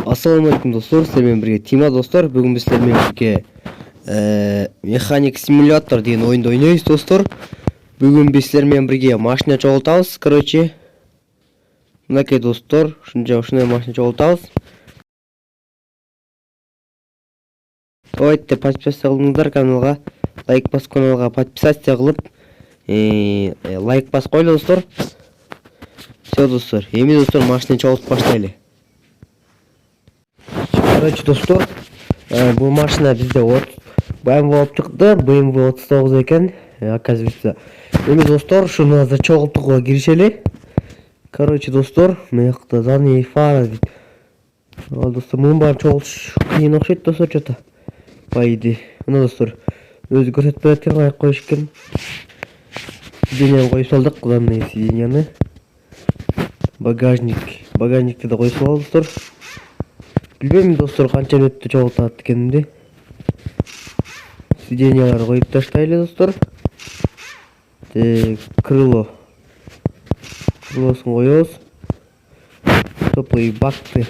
Ассалаумалейкум достор, сіздермен бірге Тима достар. Бүгін біз сіздермен бірге механик симулятор деген ойынды ойнаймыз достар. Бүгін біз сіздермен бірге машина жоғалтамыз. Короче, мынакей достар, ушундай машина жоғалтамыз. Давайте подписаться кылыңыздар каналга, лайк басып каналга подписаться кылып, лайк басып койлу достар. Все достар, эми достар машина жоғалтып баштайлы. Короче достор, bu машина bizde BMW болып çıktı. BMW 39 eкен, оказывается. Эми достор, шуну азыр чогултууга киришели. Короче достор, мыякта задний фара дейт. Ал достор, мунун баарын чогултуш кыйын окшойт достор, что-то. По идее. Мына достор, өзү көрсөтүп берет экен, каяка коюш экен. Сиденьяны коюп салдык, главное сиденьяны. Багажникти да коюп салалы достор. Билбейм достор, канча мүнөттө жоголтат экенимди. Сиденьяларды коюп таштайлы достор. Крылосын коебуз. Топлый бакты.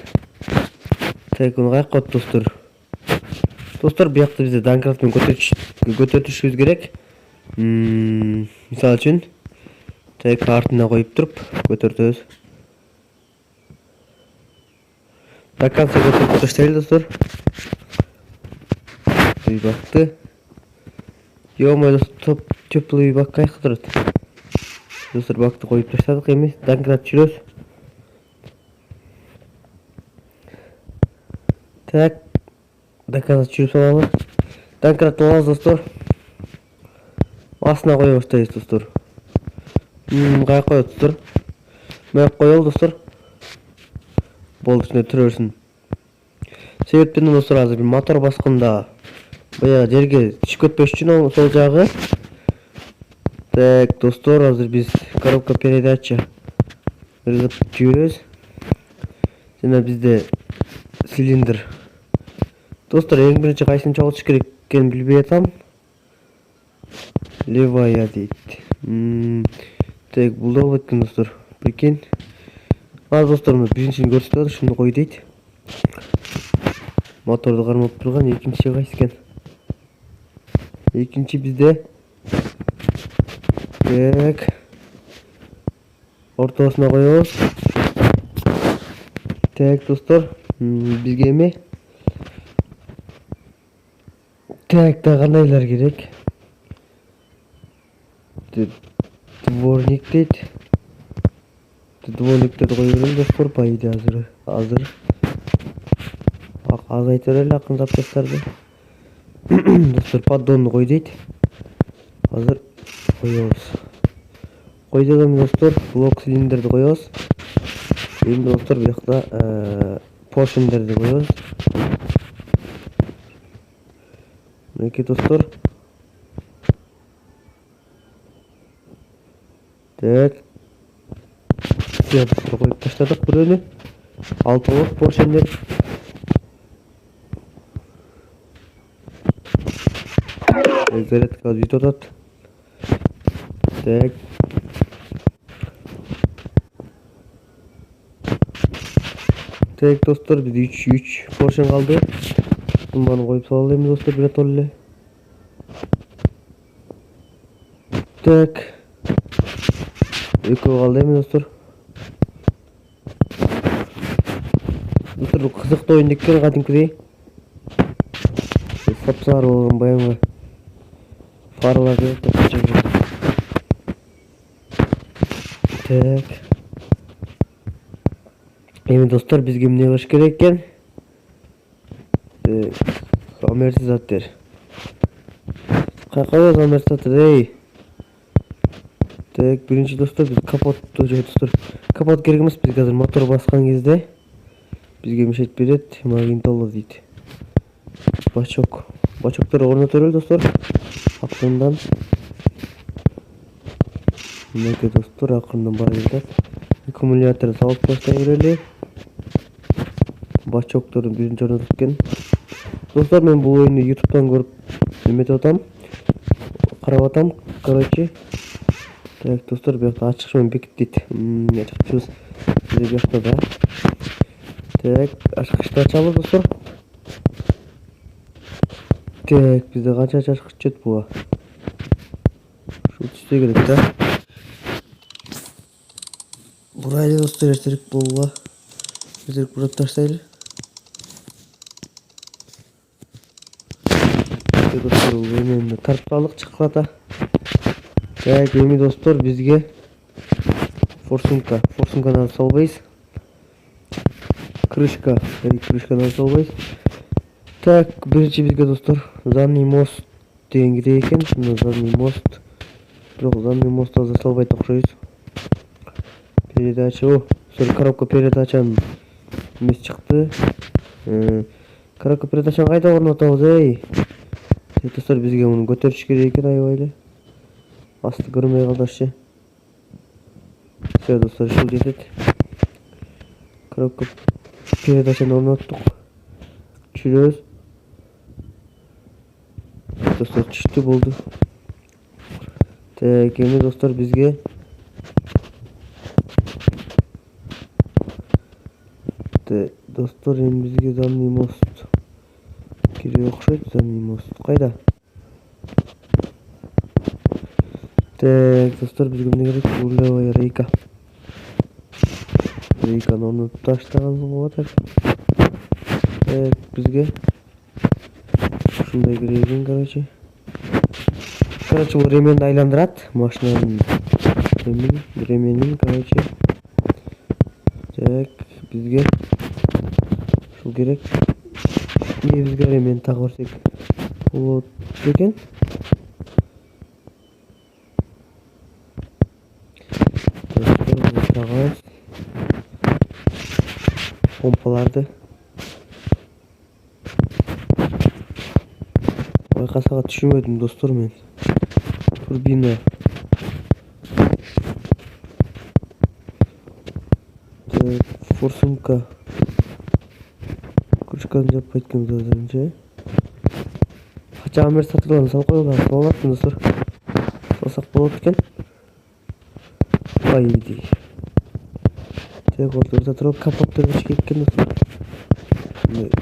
Уну каяка коет достор. Достор, биякта бизде домкратмен көтөрүшүбүз керек. Мисалы үчүн, артына коюп туруп көтөртөбүз. До конца көтөрүп таштайлы достор. Бакты. Ё-моё достор, теплый бак каяка турат. Достор, бакты коюп таштадык, эми донкрат жүрөбүз. Так, доказать жүрүп салалы. Донкрат алабыз достор. Астына кое баштайбыз достор. Каяка коет достор? Мына коелу достор. Болду, үстүнө турө берсин. Себептен достор, азыр мотор басканда баягы жерге түшүп кетпеш үчүн сол жагы. Так, достор, азыр биз коробка передача ыргытып жиберебиз. Жана бизде цилиндр. Достор, эң биринчи кайсын чогултуш керек экенин билбей атам. Левая дейт. Так, бул да болот экен достор. Прикинь. Ал достор, биринчини көрсөтөт, ушуну кой дейт. Моторду кармап турган, экинчи кайсы экен? Экинчи бизде. Так. Ортосуна коебуз. Так, достор, бизге эми. Так, да кандайлар керек? Дворник дейт. Дворниктерди кое берели достор, по идее азыр. Азайта берели акын запчастарды. Достор, поддонду кой дейт. Азыр коебуз. Койдук эми достор, блок цилиндрди коебуз. Эми достор, биякта поршендерди коебуз. Мынакей достор. Так. Все достор, коюп таштадык бирөөнү. 6 болот поршендер. Зарядка бүтүп атат. Так. Так, достор, бизде 3 поршен калды. Мунун коюп салалы эми достор, биротоло эле. Так. Экөө калды эми достор. Достор, бул кызыктуу ойун экен, кадимкидей. Сапсары болгон баягы фарлар берет. Так. Эми достор, бизге эмне кылыш керек экен? Амортизатор. Каяка амортизатор, эй? Так, биринчи достор, биз капотту жок достор. Капот керек эмес, бизге азыр мотор баскан кезде бизге мешет берет, магнитоло дейт. Бачоктор орното берели достор. Акырындан. Мынакей достор, акырындан бара жатат. Аккумуляторду салып баштай берели. Бачокторду биринчи орнотуп экен. Достор, мен бул oyunu YouTube'дан көрүп эметип атам. Карап атам, короче. Так, достор, биякта ачкыч менен бекит дейт. Ачкычыбыз биякта да. Так, açkıçta açalım dostlar. Так, bizde kaç açkıç çıt bu? Şu üstte gerek de. Burayı dostlar ertelik bolla. Ertelik burada taşlaylı. İşte dostlar bu benim de tartmalık çikolata. Так, эми достор бизге форсунканы алып салбайбыз. Крышканы алып салбайбыз. Так, биринчи бизге достор задний мост деген керек экен. Мына задний мост. Бирок задний мост азыр салбайт окшойбуз. Передача, коробка передачанын эмеси чыкты. Коробка передачаны кайда орнотобуз, эй? Достор бизге муну көтөрүш керек экен аябай эле. Асты көрмей калдырчы. Все, достар, ушул жетет. Коробка передачаны орноттук. Түшүрөбүз. Достар, түштү болду. Так, эми достар бизге достор эми бизге задний мост керек окшойт. Задний мост кайда? Так, достар бизге эмне керек? Рулевая рейка. Рейканы орнотуп таштаган болот. Так, бизге ушундай керек экен, короче. Бул ременди айландырат машинанын ременин, короче. Так, бизге ушул керек. Эмне бизге ремень тагып берсек болот экен. Помпаларды байкасага түшүнбөдүм достор мен. Турбина. Форсунка. Крышканы жаппайт экенбиз азырынча. Кача амортизаторлорун салып коелу, салып алат достор. Салсак болот экен. Айди. Так, ортодо туруп капотту өчүп кеткен достор.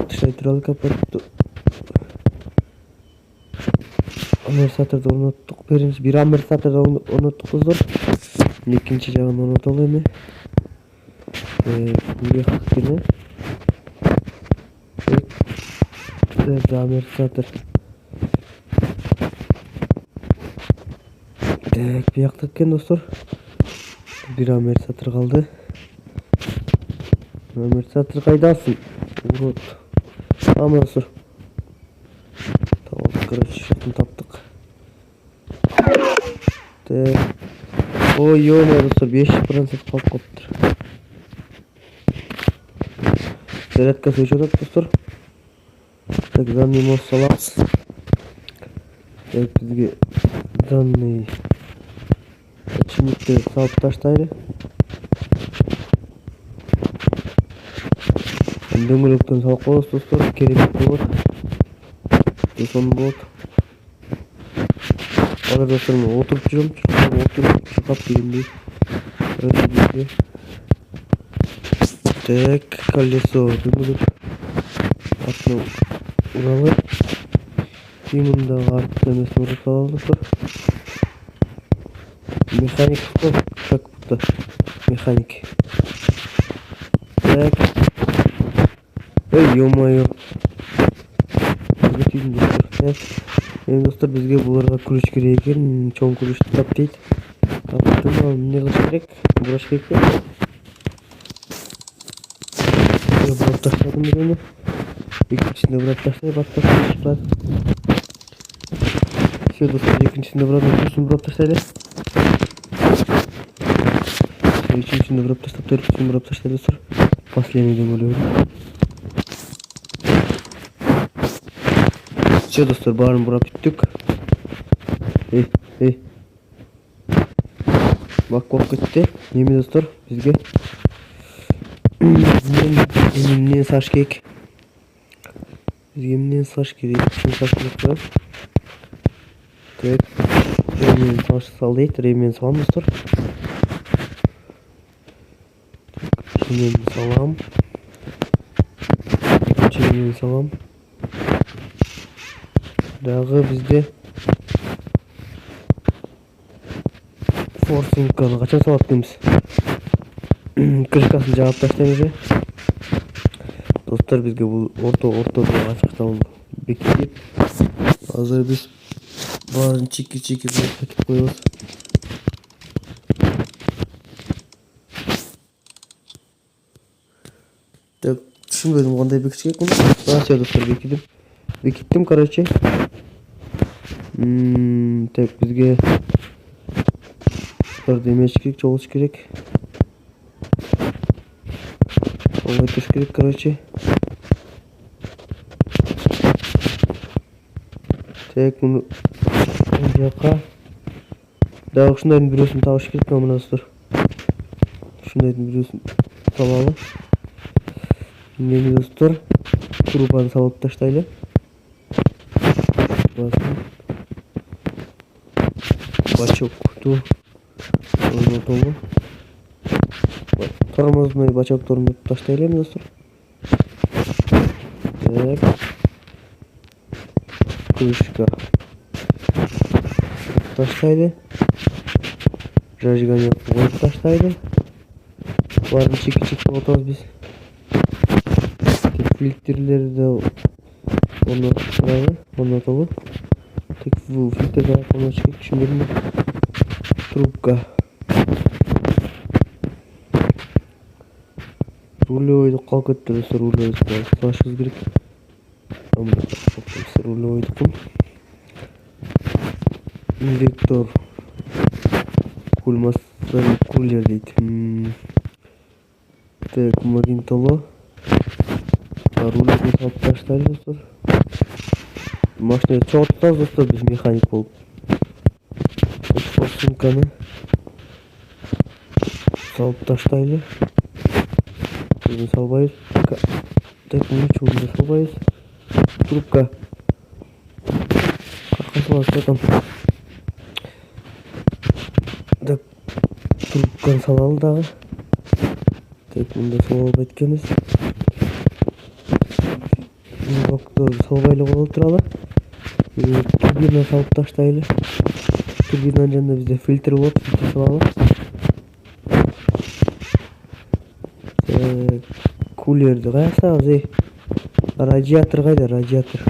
Тыштай туралы капотту. Амортизаторду орноттук. Бир амортизаторду орноттук достор. Экинчи жагын орнотолу эми. Бияктыкыны. Амортизатор. Так, бияктык экен достор. Бир амортизатор калды. Амортизатор кайдасың? Урод. Амына сур. Tamam, короче, шутун таптык. Так. Ой, ё-моё, достор, 5% калып калыптыр. Зарядка өчүп атат, достор. Так, задний мост салабыз. Так, бизге данный очимикти салып таштайлы. Дөңгөлөктөн салып коебуз, достор. Керек болот. Телефон болот. Азыр достор мен отуруп жүрөм. Чуркап дегендей. Так, колесо дөңгөлөк. Артына уралы. Мындагы артын эмесин уруп салалы, достор. Механик кол, как будто механик. Так. Ой, ё-моё. Эми достор бизге буларга күрүч керек экен. Чоң күрүчтү тап дейт. Таптым, ал эмне кылыш керек? Бураш керек экен. Бурап таштадым эми. Экинчисине бурап таштай, баттап. Все, достор, экинчисине бурап таштайлы. Üçüncüsünü vurup taşlayıp, dördüncüsünü vurup taşlayıp dostlar. Последний дөңгөлөгү. Все, достор, баарын бурап бүттүк. Бак кетти. Эми достор, бизге эмнени саш керек? Бизге эмнени саш керек? Так, ремень сал дейт, ремень салам достор. Ремень салам. чегимен салам. Дагы бизде форсинканы качан салат деймиз. Крышкасын жаап таштайбыз. Достор, бизге бул орто ачыкталып бекитип, азыр биз баарын чики кылып бекитип коебуз. Так, түшүнбөдүм кандай бекитиш керек муну. Все, достор, бекиттим, короче. Так, бизге демеш керек, чогулуш керек. Олайтыш керек, короче. Так, муну жака. Дагы ушундайдын бирөөсүн табыш керек мына достор. Ушундайдын бирөөсүн табалы. Эми достор, трубаны салып таштайлы. Бачокту орнотолу. Тормозной бачокторун таштайлы достор. Так. Крышка таштайды. Зажигание коюп таштайды. Баарын чики отабыз биз. Фильтрлерди орнотолу. Тек фильтрди орнотуш керек, түшүнбөдүм. Трубка. Рулевойду калып кетти достор, рулевойду салышыбыз керек. Рулевойду индуктор кулер дейт. Так, магнитоло. Рулевойду салып таштайлы достор. Машинаны чогултабыз достор, биз механик болуп. Форсунканы салып таштайлы. Bunu salbayız. Tek bunu çubuğunu salbayız. Trubka. Arkası var zaten. Tek trubkanı salalı dağı. Tek bunu da salıp etkimiz. Doktor salbayla oturalım. Turbina salıp taştaylı. Turbinanın yanında bizde filtre var. Filtre salalım. Кулерди каяктабыз? Радиатор кайда, радиатор?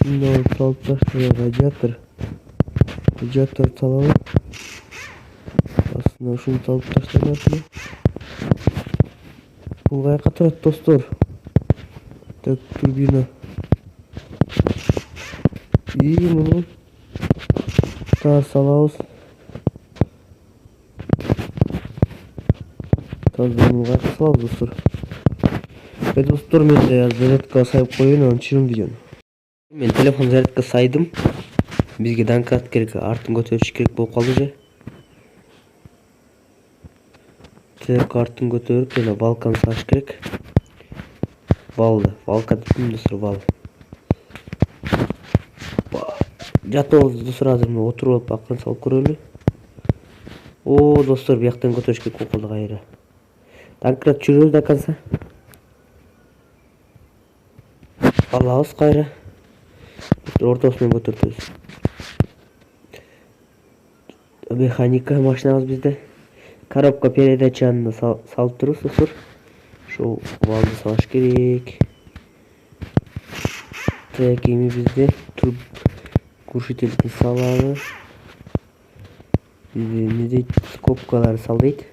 Мына салып таштайбыз, радиатор. Радиатор салалы. Астына ушуну салып таштайлы. Бул каяка турат достор? Так, турбина. Муну таа салабыз. Муну каяка салабыз достор? Достор, мен зарядка сайып коеюн, анан түшүрөм видеону. Мен телефон зарядка сайдым. Бизге данкрат керек, артын көтөрүш керек болуп калды же. Так, артын көтөрүп, жана балканы саш керек. Балка дептим достор, бал. Жатабыз достор, азыр мен отуруп алып акырын салып көрөлү. О, достор, бияктан көтөрүш керек болуп калды кайра. Данкрат чүрөбүз до конца. Алабыз кайра. Ортосунан көтөртөбүз. Механика машинабыз бизде. Коробка передачаны салып турубуз достор. Ошол балды салыш керек. Так, эми бизде глушительди салалы. Не дейт? Скобкаларды сал дейт.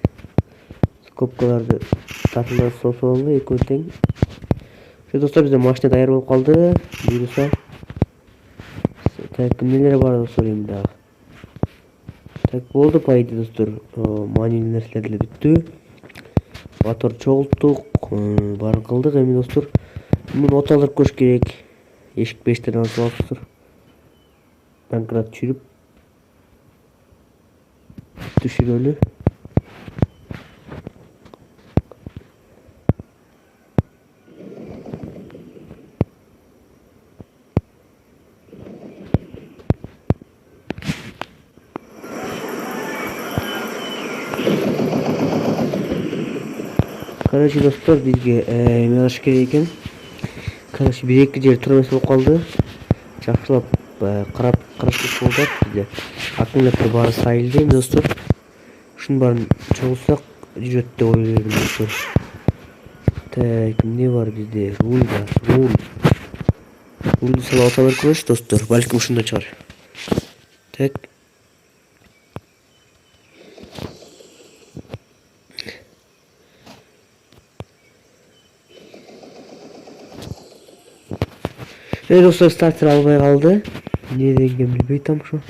Скобкаларды тартылар сосолу, экөө тең. Ошо достор, бизде машина даяр болуп калды. Буюрса. Так, эмнелер бар достор эми дагы? Так, болду по идее достор. Маанилүү нерселер деле бүттү. Мотор чогулттук, баарын кылдык. Эми достор, муну оталдырып коюш керек. Эшик пештерин алып алып достор. Данкрат түшүрөлү. Короче достор, бизге эме алыш керек экен. Короче, 1-2 жер тура эмес болуп калды. Жакшылап карап караштырып болду бизде. Аккумулятор баары сайылды достор. Ушунун баарын чогултсак жүрөт деп ойлойм достор. Так, эмне бар bizde? Руль бар. Рульду салып ата беркебиз достор. Балким ушунда чыгар. Так. Достор, стартер албай калды. Эмне дегенин билбей атам ушу.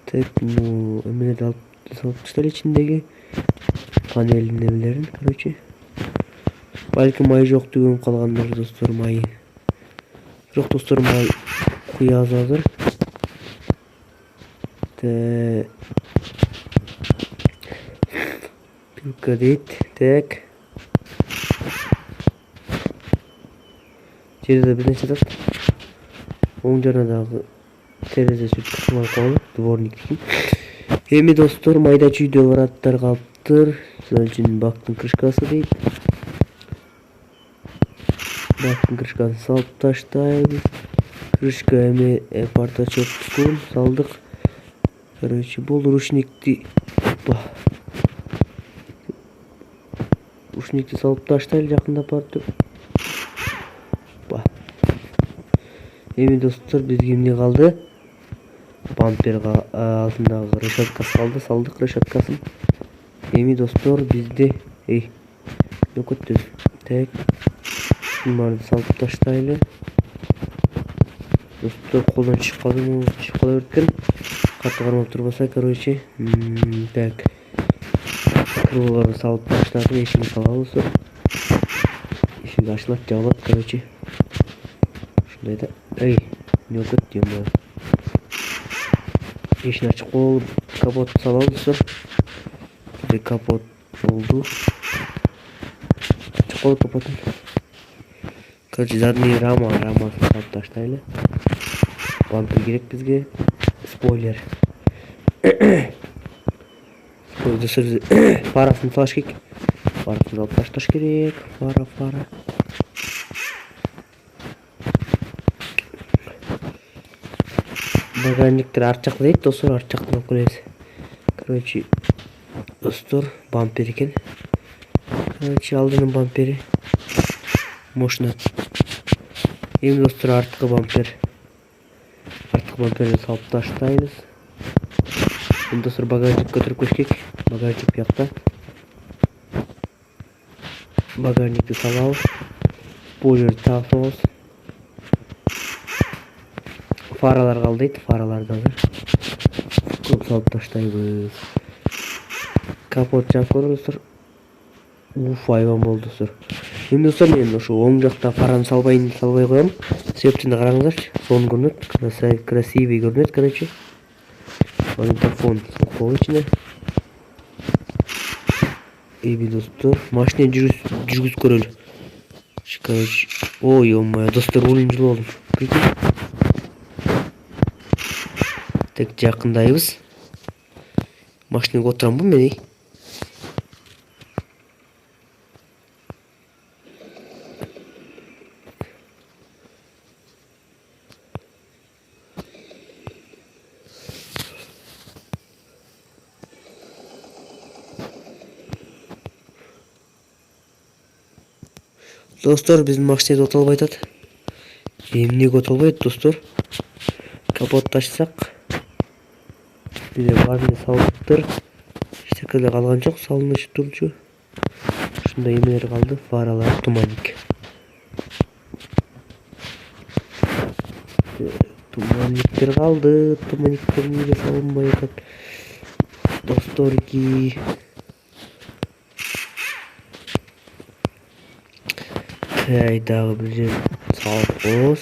Так, эмнелерди алып салып таштайлы ичиндеги панелдин немелерин, короче. Балким май жок деген калгандыр достор, май. Бирок достор, май куябыз азыр. Пилка дейт. Так. Жерде бир нерсе жатат. Оң жанадагы терезе сүрткүсүн алып коелу, дворниктин. Эми достор, майда чүйдө бараттар калыптыр. Мисалы үчүн бактын крышкасы дейт. Бактын крышкасын салып таштайбыз. Крышка эми партачоктукун салдык. Короче, бул ручникти салып таштайлы жакындап барып. Эми достор, бизге эмне калды? Бамперга алдындагы решеткасы калды, салдык решеткасын. Эми достор, бизде өкөттү. Так. Баарын салып таштайлы. Достор, колдон чыгып калды, чыгып кала берет экен. Катты кармап турбаса, короче. Так. Крылларын салып таштадым, эшигин салабыз. Эшик ачылат, жабылат, короче. Ушундай да. Не өкөт дейм. Эшин ачып коелу, капот салабыз достор. Бизде капот болду. Ачып коелу капотун. Короче, задний рамасын салып таштайлы. Бампер керек бизге. Спойлер. Достор, фарасын салыш керек. Фарасын салып ташташ керек. Фара. Багажниктер арт жакта дейт достор, арт жактан алып келебиз. Короче, достор, бампер экен. Короче, алдынын бампери. Мощно. Эми достор, арткы бамперди салып таштайбыз. Эми достор, багажник көтөрүп кеш керек. Багажник бuyakta. Багажникти салабыз. Спойлерди тагыбыз. Фаралар калды дейт, фараларды азыр салып таштайбыз. Капот жаап көрөбүз достор. Айбан болду достор. Эми достор, мен ошо оң жакта фараны салбай коем. Себептин караңыздарчы. Фон көрүнөт, красивый көрүнөт, короче. Магнитофон болду ичинде. Эми достор, машина жүргүзүп көрөлү. Короче, ой-ой, достор, рулун жылып алдым. Так, жакындайбыз. Машинага отурамбы мен? Достор, биздин машинада ото албай атат. Эмнеге ото албайт достор? Капотты ачсак, биде баарына салыптыр. Эчтекелер калган жок, салынышы турчу. Ушундай эмелер калды, фаралар, туманник. Туманниктер калды, туманниктер неге салынбай атат? Досторки. Дагы бир жер салып коебуз.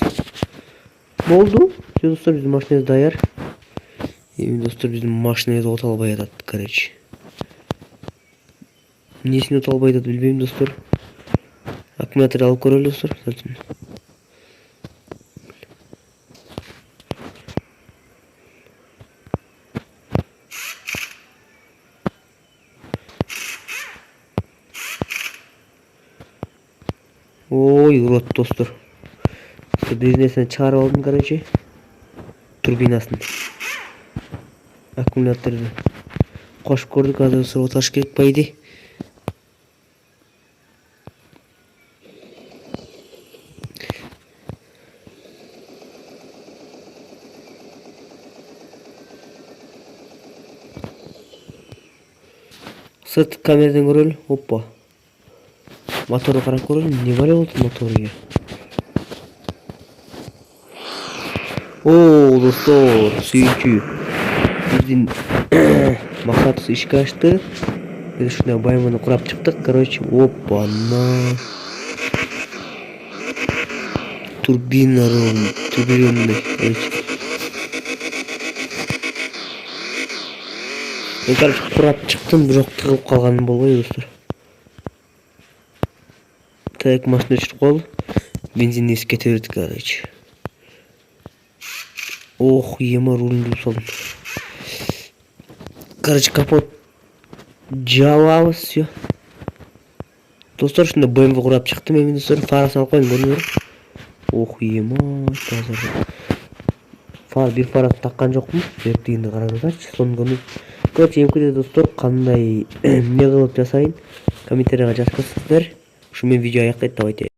Болду. Достор, биздин машинабыз даяр. Эми достор, биздин машинабыз ото албай атат, короче. Эмнесин ото албай атат билбейм достор. Аккумулятор алып көрөлү достор. Ой, урод достор. Бир нерсени чыгарып алдым, короче. Турбинасын. Аккумуляторду кошуп көрдүк, азыр сыргыташ керек по идее. Сырт камерадан көрөлү. Опа. Моторду карап көрөлү. Не бара болду мотору? О, достор, сүйүүчү. Биздин максатыбыз ишке ашты. Biz ушундай байманы курап чыктык, короче. Опа, на. Турбинный, короче. Мен, короче, курап чыктым, бирок тыгылып калганым болбой, достор. Так, машина өчүрүп коелу. Бензин эсип кете берди, короче. Ох, ема рулду салдым. Короче, капот жабабыз, все. Достор, ушундай BMW курап чыктым. Эми достор, фарасын алып коеюн, көрүнөр. Ох, ема, таза. Bir фарасын таккан жокмун. Бертигинде караңыздарчы, сонун көрүнөт. Короче, эмкиде достор, кандай эмне кылып жасайын? Комментарийга жазып кетсеңиздер. Ушу менен видео аяктайт, давайте.